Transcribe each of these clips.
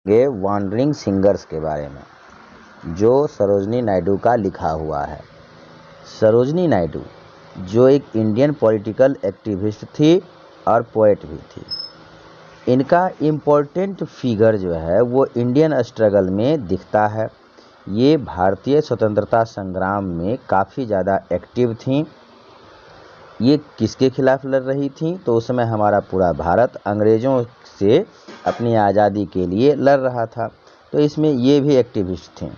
ये wandering singers के बारे में जो सरोजनी नायडू का लिखा हुआ है। सरोजनी नायडू जो एक इंडियन पॉलिटिकल एक्टिविस्ट थी और पोएट भी थी। इनका इम्पोर्टेंट फिगर जो है वो इंडियन स्ट्रगल में दिखता है। ये भारतीय स्वतंत्रता संग्राम में काफ़ी ज़्यादा एक्टिव थी। ये किसके खिलाफ लड़ रही थी? तो उस समय हमारा पूरा भारत अंग्रेज़ों से अपनी आज़ादी के लिए लड़ रहा था, तो इसमें ये भी एक्टिविस्ट थे।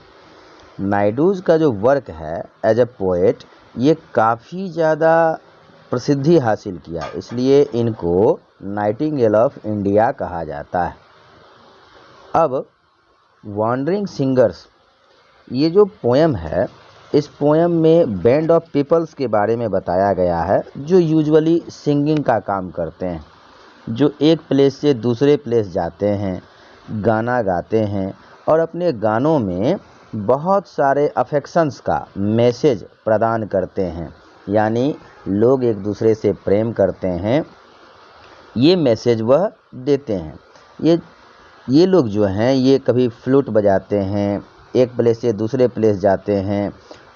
नायडूज़ का जो वर्क है एज ए पोएट, ये काफ़ी ज़्यादा प्रसिद्धि हासिल किया, इसलिए इनको नाइटिंगेल ऑफ इंडिया कहा जाता है। अब वॉन्डरिंग सिंगर्स, ये जो पोएम है, इस पोएम में बैंड ऑफ पीपल्स के बारे में बताया गया है जो यूजुअली सिंगिंग का काम करते हैं, जो एक प्लेस से दूसरे प्लेस जाते हैं, गाना गाते हैं और अपने गानों में बहुत सारे अफेक्शंस का मैसेज प्रदान करते हैं। यानी लोग एक दूसरे से प्रेम करते हैं, ये मैसेज वह देते हैं। ये लोग जो हैं ये कभी फ्लूट बजाते हैं, एक प्लेस से दूसरे प्लेस जाते हैं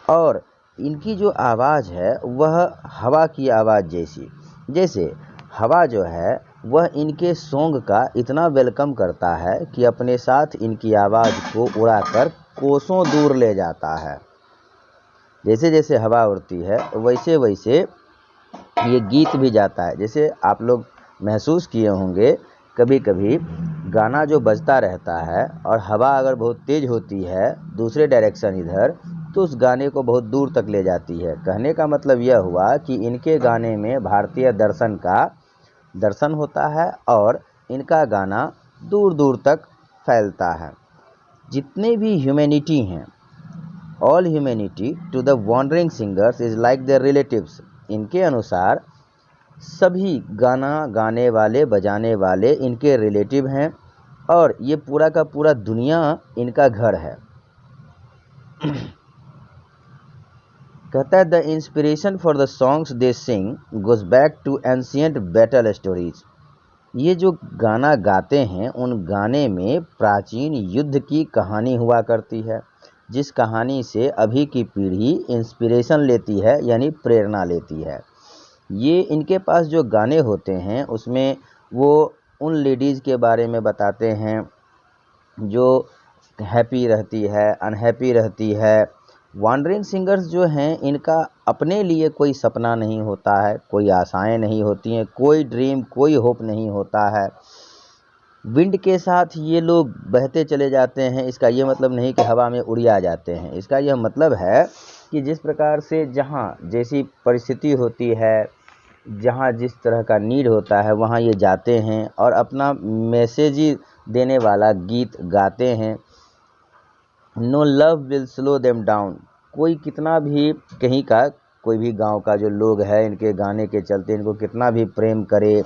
और इनकी जो आवाज़ है वह हवा की आवाज़ जैसे हवा जो है वह इनके सॉन्ग का इतना वेलकम करता है कि अपने साथ इनकी आवाज़ को उड़ाकर कोसों दूर ले जाता है। जैसे जैसे हवा उड़ती है वैसे वैसे ये गीत भी जाता है। जैसे आप लोग महसूस किए होंगे, कभी कभी गाना जो बजता रहता है और हवा अगर बहुत तेज़ होती है दूसरे डायरेक्शन इधर, तो उस गाने को बहुत दूर तक ले जाती है। कहने का मतलब यह हुआ कि इनके गाने में भारतीय दर्शन का दर्शन होता है और इनका गाना दूर दूर तक फैलता है। जितने भी ह्यूमैनिटी हैं, all humanity to the wandering singers is like their relatives. इनके अनुसार सभी गाना गाने वाले बजाने वाले इनके रिलेटिव हैं और ये पूरा का पूरा दुनिया इनका घर है। कहता है the inspiration for the songs they sing goes back to ancient battle stories. ये जो गाना गाते हैं उन गाने में प्राचीन युद्ध की कहानी हुआ करती है, जिस कहानी से अभी की पीढ़ी इंस्पिरेशन लेती है यानी प्रेरणा लेती है। ये इनके पास जो गाने होते हैं उसमें वो उन लेडीज़ के बारे में बताते हैं जो हैप्पी रहती है, अनहैप्पी रहती है। वॉन्डरिंग सिंगर्स जो हैं इनका अपने लिए कोई सपना नहीं होता है, कोई आशाएं नहीं होती हैं, कोई ड्रीम, कोई होप नहीं होता है। विंड के साथ ये लोग बहते चले जाते हैं। इसका ये मतलब नहीं कि हवा में उड़िया जाते हैं, इसका यह मतलब है कि जिस प्रकार से जहाँ जैसी परिस्थिति होती है, जहाँ जिस तरह का नीड होता है वहाँ ये जाते हैं और अपना मैसेज ही देने वाला गीत गाते हैं। No love will slow them down. कोई कितना भी कहीं का कोई भी गांव का जो लोग है इनके गाने के चलते इनको कितना भी प्रेम करे,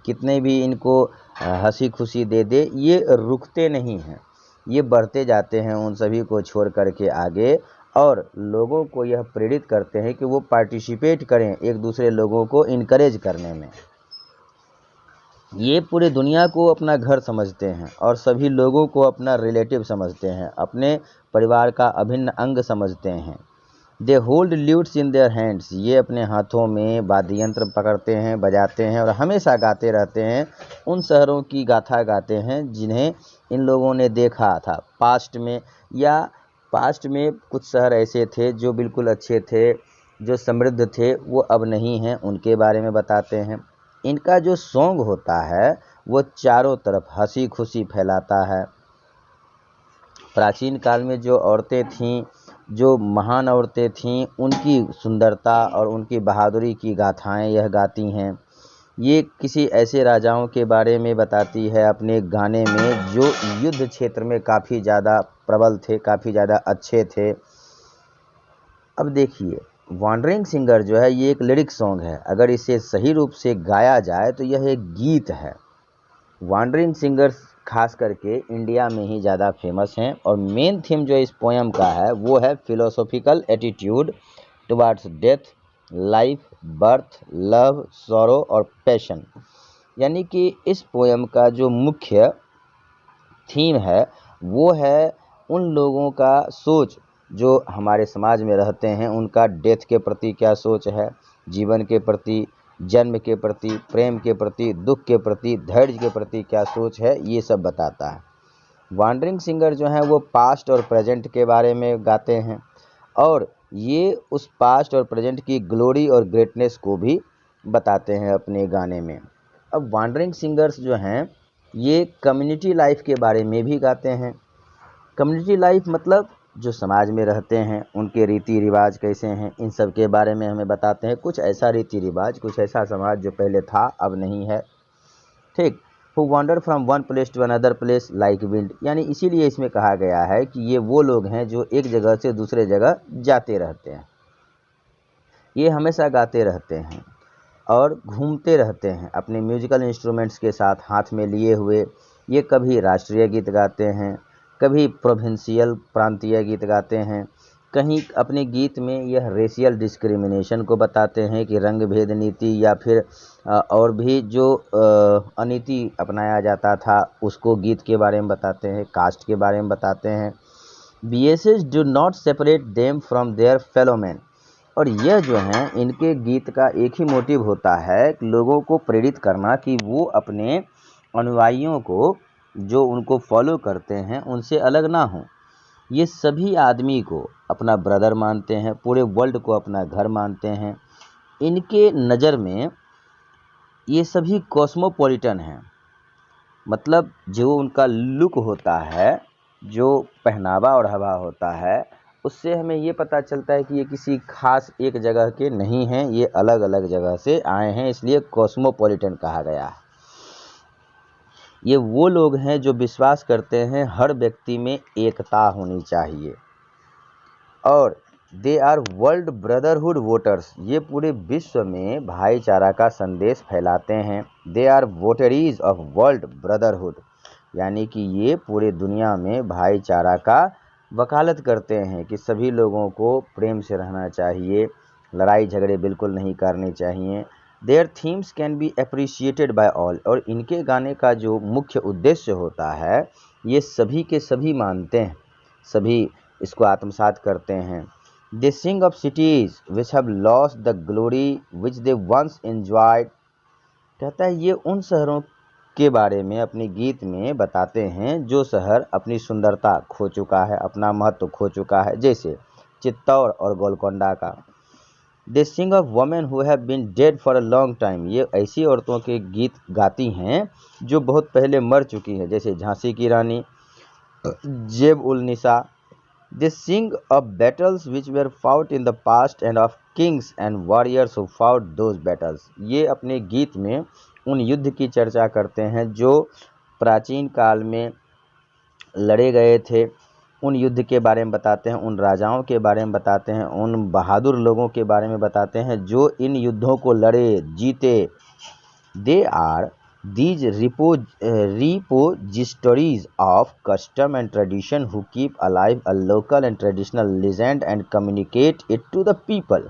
कितने भी इनको हंसी खुशी दे दे, ये रुकते नहीं हैं। ये बढ़ते जाते हैं उन सभी को छोड़ करके आगे और लोगों को यह प्रेरित करते हैं कि वो पार्टिसिपेट करें एक दूसरे लोगों को इनकरेज करने में। ये पूरे दुनिया को अपना घर समझते हैं और सभी लोगों को अपना रिलेटिव समझते हैं, अपने परिवार का अभिन्न अंग समझते हैं। They hold lutes in their hands. ये अपने हाथों में वाद्य यंत्र पकड़ते हैं, बजाते हैं और हमेशा गाते रहते हैं। उन शहरों की गाथा गाते हैं जिन्हें इन लोगों ने देखा था पास्ट में, या पास्ट में कुछ शहर ऐसे थे जो बिल्कुल अच्छे थे, जो समृद्ध थे, वो अब नहीं हैं, उनके बारे में बताते हैं। इनका जो सॉन्ग होता है वो चारों तरफ हंसी खुशी फैलाता है। प्राचीन काल में जो औरतें थीं, जो महान औरतें थीं, उनकी सुंदरता और उनकी बहादुरी की गाथाएं यह गाती हैं। ये किसी ऐसे राजाओं के बारे में बताती है अपने गाने में जो युद्ध क्षेत्र में काफ़ी ज़्यादा प्रबल थे, काफ़ी ज़्यादा अच्छे थे। अब देखिए, वॉन्डरिंग सिंगर जो है ये एक लिरिक सॉन्ग है। अगर इसे सही रूप से गाया जाए तो यह एक गीत है। वॉन्डरिंग सिंगर्स खास करके इंडिया में ही ज़्यादा फेमस हैं और मेन थीम जो इस पोएम का है वो है philosophical attitude towards death, life, birth, love, sorrow और पैशन। यानी कि इस पोएम का जो मुख्य थीम है वो है उन लोगों का सोच जो हमारे समाज में रहते हैं, उनका डेथ के प्रति क्या सोच है, जीवन के प्रति, जन्म के प्रति, प्रेम के प्रति, दुख के प्रति, धैर्य के प्रति क्या सोच है, ये सब बताता है। वांडरिंग सिंगर जो हैं वो पास्ट और प्रेजेंट के बारे में गाते हैं और ये उस पास्ट और प्रेजेंट की ग्लोरी और ग्रेटनेस को भी बताते हैं अपने गाने में। अब वांडरिंग सिंगर्स जो हैं ये कम्युनिटी लाइफ के बारे में भी गाते हैं। कम्युनिटी लाइफ मतलब जो समाज में रहते हैं उनके रीति रिवाज कैसे हैं, इन सब के बारे में हमें बताते हैं। कुछ ऐसा रीति रिवाज, कुछ ऐसा समाज जो पहले था अब नहीं है, ठीक। Who wander from one place to another place like wind, यानी इसीलिए इसमें कहा गया है कि ये वो लोग हैं जो एक जगह से दूसरे जगह जाते रहते हैं। ये हमेशा गाते रहते हैं और घूमते रहते हैं अपने म्यूजिकल इंस्ट्रूमेंट्स के साथ हाथ में लिए हुए। ये कभी राष्ट्रीय गीत गाते हैं, कभी प्रोविंशियल प्रांतीय गीत गाते हैं, कहीं अपने गीत में यह रेशियल डिस्क्रिमिनेशन को बताते हैं कि रंग भेद नीति या फिर और भी जो अनीति अपनाया जाता था उसको गीत के बारे में बताते हैं, कास्ट के बारे में बताते हैं। BSS do not separate them from there fellow man, और यह जो हैं इनके गीत का एक ही मोटिव होता है कि लोगों को प्रेरित करना कि वो अपने अनुयायियों को जो उनको फॉलो करते हैं उनसे अलग ना हों। ये सभी आदमी को अपना ब्रदर मानते हैं, पूरे वर्ल्ड को अपना घर मानते हैं। इनके नज़र में ये सभी कॉस्मोपॉलिटन हैं, मतलब जो उनका लुक होता है, जो पहनावा और हवा होता है, उससे हमें ये पता चलता है कि ये किसी खास एक जगह के नहीं हैं, ये अलग अलग जगह से आए हैं, इसलिए कॉस्मोपॉलिटन कहा गया है। ये वो लोग हैं जो विश्वास करते हैं हर व्यक्ति में एकता होनी चाहिए, और they are world brotherhood voters, ये पूरे विश्व में भाईचारा का संदेश फैलाते हैं। They are votaries of world brotherhood, यानी कि ये पूरे दुनिया में भाईचारा का वकालत करते हैं कि सभी लोगों को प्रेम से रहना चाहिए, लड़ाई झगड़े बिल्कुल नहीं करने चाहिए। Their themes can be appreciated by all, और इनके गाने का जो मुख्य उद्देश्य होता है ये सभी के सभी मानते हैं, सभी इसको आत्मसात करते हैं। They sing of cities which have lost the glory which they once enjoyed, कहता है ये उन शहरों के बारे में अपने गीत में बताते हैं जो शहर अपनी सुंदरता खो चुका है, अपना महत्व खो चुका है, जैसे चित्तौड़ और गोलकोंडा का। They sing of women who have been dead for a long time, ये ऐसी औरतों के गीत गाती हैं जो बहुत पहले मर चुकी हैं, जैसे झांसी की रानी, Zeb ul Nisa. They sing of battles which were fought in the past and of kings and warriors who fought those battles, ये अपने गीत में उन युद्ध की चर्चा करते हैं जो प्राचीन काल में लड़े गए थे, उन युद्ध के बारे में बताते हैं, उन राजाओं के बारे में बताते हैं, उन बहादुर लोगों के बारे में बताते हैं जो इन युद्धों को लड़े जीते। They are these repositories of custom and tradition who keep alive a local and traditional legend and communicate it to the people,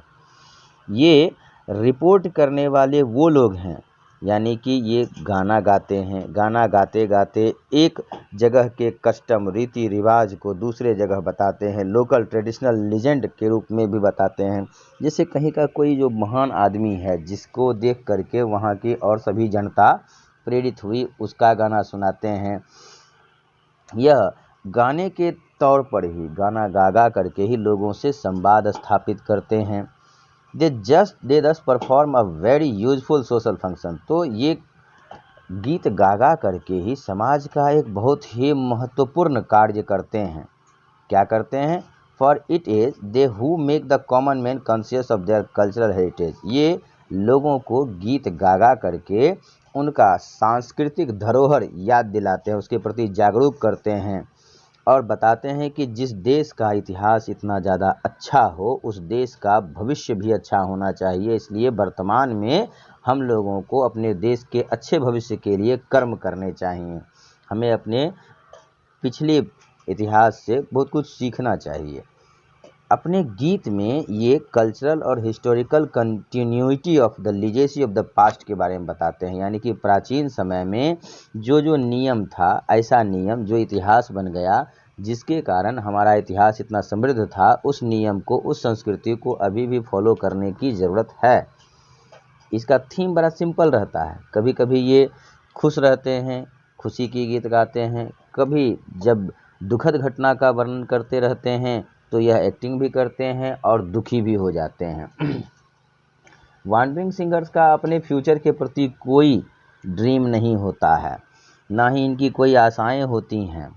ये रिपोर्ट करने वाले वो लोग हैं, यानी कि ये गाना गाते हैं, गाना गाते गाते एक जगह के कस्टम रीति रिवाज को दूसरे जगह बताते हैं, लोकल ट्रेडिशनल लीजेंड के रूप में भी बताते हैं। जैसे कहीं का कोई जो महान आदमी है जिसको देख करके वहाँ की और सभी जनता प्रेरित हुई, उसका गाना सुनाते हैं। यह गाने के तौर पर ही गाना गा गा करके ही लोगों से संवाद स्थापित करते हैं। दे दस perform a very useful social function, तो ये गीत गा गा करके ही समाज का एक बहुत ही महत्वपूर्ण कार्य करते हैं। क्या करते हैं? For it is they who make the common man conscious of their cultural heritage, ये लोगों को गीत गा गा करके उनका सांस्कृतिक धरोहर याद दिलाते हैं, उसके प्रति जागरूक करते हैं और बताते हैं कि जिस देश का इतिहास इतना ज़्यादा अच्छा हो उस देश का भविष्य भी अच्छा होना चाहिए। इसलिए वर्तमान में हम लोगों को अपने देश के अच्छे भविष्य के लिए कर्म करने चाहिए, हमें अपने पिछले इतिहास से बहुत कुछ सीखना चाहिए। अपने गीत में ये कल्चरल और historical continuity of the legacy of the past के बारे में बताते हैं, यानी कि प्राचीन समय में जो जो नियम था, ऐसा नियम जो इतिहास बन गया, जिसके कारण हमारा इतिहास इतना समृद्ध था, उस नियम को, उस संस्कृति को अभी भी फॉलो करने की ज़रूरत है। इसका थीम बड़ा सिंपल रहता है। कभी कभी ये खुश रहते हैं, खुशी की गीत गाते हैं, कभी जब दुखद घटना का वर्णन करते रहते हैं तो यह एक्टिंग भी करते हैं और दुखी भी हो जाते हैं। वांडरिंग सिंगर्स का अपने फ्यूचर के प्रति कोई ड्रीम नहीं होता है, ना ही इनकी कोई आशाएं होती हैं।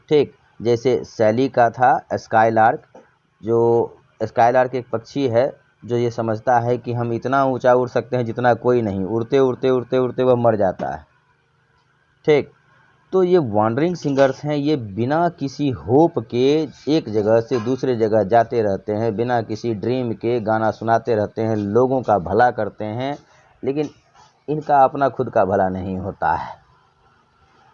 ठीक जैसे शैली का था स्काईलार्क, जो स्काईलार्क एक पक्षी है जो ये समझता है कि हम इतना ऊंचा उड़ सकते हैं जितना कोई नहीं, उड़ते उड़ते उड़ते उड़ते वह मर जाता है। ठीक, तो ये वॉन्डरिंग सिंगर्स हैं, ये बिना किसी होप के एक जगह से दूसरे जगह जाते रहते हैं, बिना किसी ड्रीम के गाना सुनाते रहते हैं, लोगों का भला करते हैं, लेकिन इनका अपना खुद का भला नहीं होता है।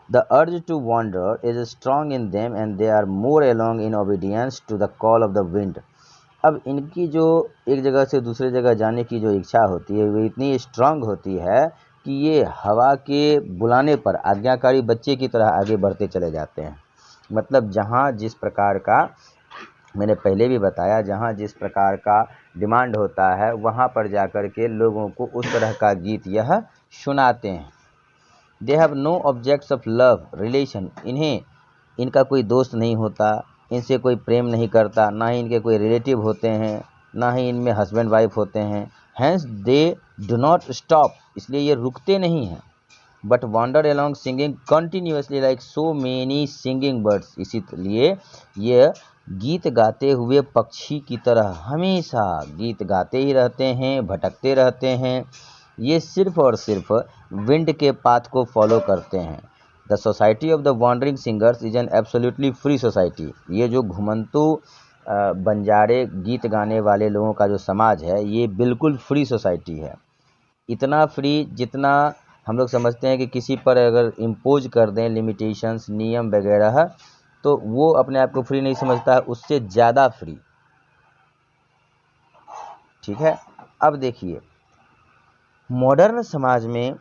The urge to wander is strong in them and they are more along in obedience to the call of the wind. अब इनकी जो एक जगह से दूसरे जगह जाने की जो इच्छा होती है वो इतनी स्ट्रांग होती है कि ये हवा के बुलाने पर आज्ञाकारी बच्चे की तरह आगे बढ़ते चले जाते हैं। मतलब जहाँ जिस प्रकार का, मैंने पहले भी बताया, जहाँ जिस प्रकार का डिमांड होता है वहाँ पर जाकर के लोगों को उस तरह का गीत यह सुनाते हैं। They have no objects of love relation, इनका कोई दोस्त नहीं होता, इनसे कोई प्रेम नहीं करता, ना ही इनके कोई रिलेटिव होते हैं, ना ही इनमें हस्बैंड वाइफ होते हैं। Hence they do not stop, इसलिए ये रुकते नहीं हैं। But wander along singing continuously like so many singing birds, इसीलिए ये गीत गाते हुए पक्षी की तरह हमेशा गीत गाते ही रहते हैं, भटकते रहते हैं। ये सिर्फ और सिर्फ विंड के पाथ को फॉलो करते हैं। The society of the wandering singers is an absolutely free society, ये जो घुमंतु बंजारे गीत गाने वाले लोगों का जो समाज है ये बिल्कुल फ्री सोसाइटी है। इतना फ्री जितना हम लोग समझते हैं कि किसी पर अगर इम्पोज कर दें लिमिटेशंस, नियम वगैरह, तो वो अपने आप को फ्री नहीं समझता है, उससे ज़्यादा फ्री। ठीक है, अब देखिए मॉडर्न समाज में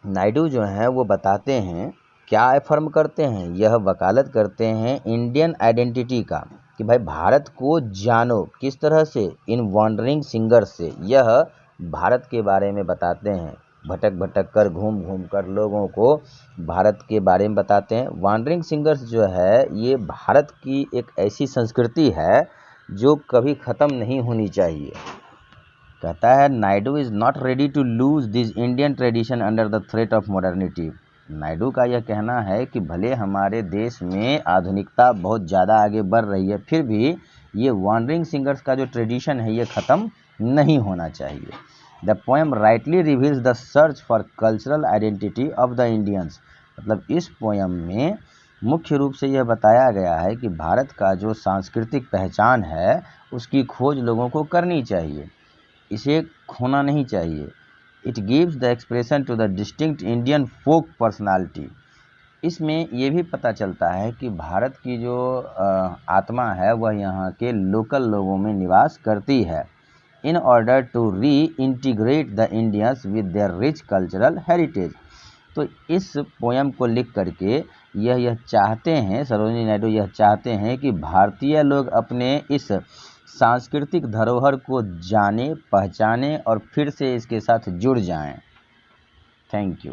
नायडू जो हैं वो बताते हैं, क्या अफर्म करते हैं, यह वकालत करते हैं इंडियन आइडेंटिटी का, कि भाई भारत को जानो। किस तरह से? इन वॉन्डरिंग सिंगर्स से। यह भारत के बारे में बताते हैं, भटक भटक कर, घूम घूम कर लोगों को भारत के बारे में बताते हैं। वॉन्डरिंग सिंगर्स जो है ये भारत की एक ऐसी संस्कृति है जो कभी ख़त्म नहीं होनी चाहिए। कहता है Naidu is not ready to lose this Indian tradition under the threat of modernity. Naidu का यह कहना है कि भले हमारे देश में आधुनिकता बहुत ज़्यादा आगे बढ़ रही है, फिर भी ये वॉन्डरिंग सिंगर्स का जो ट्रेडिशन है ये ख़त्म नहीं होना चाहिए। The poem rightly reveals the search for cultural identity of the Indians. मतलब इस पोएम में मुख्य रूप से यह बताया गया है कि भारत का जो सांस्कृतिक पहचान है उसकी खोज लोगों को करनी चाहिए, इसे खोना नहीं चाहिए। It gives the expression to the distinct Indian folk personality. इसमें ये भी पता चलता है कि भारत की जो आत्मा है वह यहाँ के लोकल लोगों में निवास करती है। In order to reintegrate the Indians with their rich cultural heritage. तो इस पोएम को लिख करके यह चाहते हैं, सरोजिनी नायडू यह चाहते हैं कि भारतीय लोग अपने इस सांस्कृतिक धरोहर को जाने, पहचाने और फिर से इसके साथ जुड़ जाएं। Thank you.